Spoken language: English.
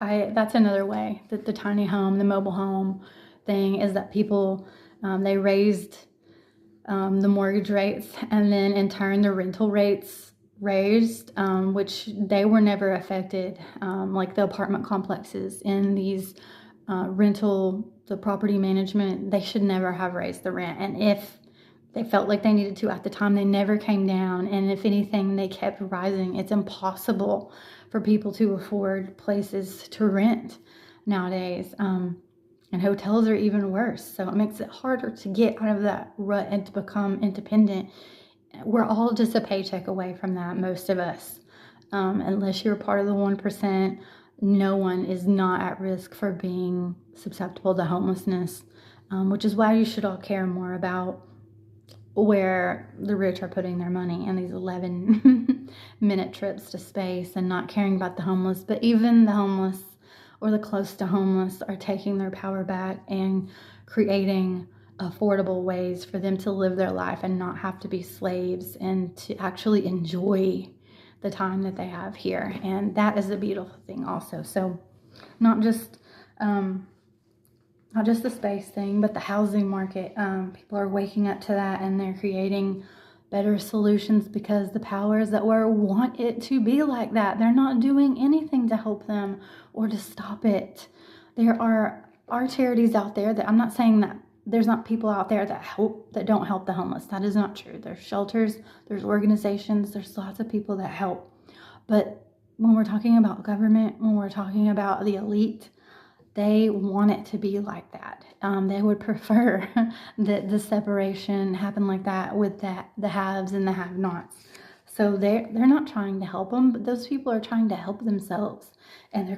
That's another way that the tiny home, the mobile home thing is that people, they raised the mortgage rates, and then in turn the rental rates raised, which they were never affected, like the apartment complexes in these the property management, they should never have raised the rent. And if they felt like they needed to at the time, they never came down. And if anything, they kept rising. It's impossible for people to afford places to rent nowadays. And hotels are even worse. So it makes it harder to get out of that rut and to become independent. We're all just a paycheck away from that, most of us. Unless you're part of the 1%, no one is not at risk for being susceptible to homelessness, which is why you should all care more about where the rich are putting their money in these 11-minute trips to space and not caring about the homeless. But even the homeless or the close to homeless are taking their power back and creating affordable ways for them to live their life and not have to be slaves and to actually enjoy the time that they have here. And that is a beautiful thing also. So not just the space thing, but the housing market. People are waking up to that, and they're creating better solutions because the powers that were want it to be like that. They're not doing anything to help them or to stop it. There are charities out there that, I'm not saying that there's not people out there that don't help the homeless. That is not true. There's shelters, there's organizations, there's lots of people that help. But when we're talking about government, when we're talking about the elite, they want it to be like that. They would prefer that the separation happen like that with the haves and the have-nots. So they're not trying to help them, but those people are trying to help themselves, and they're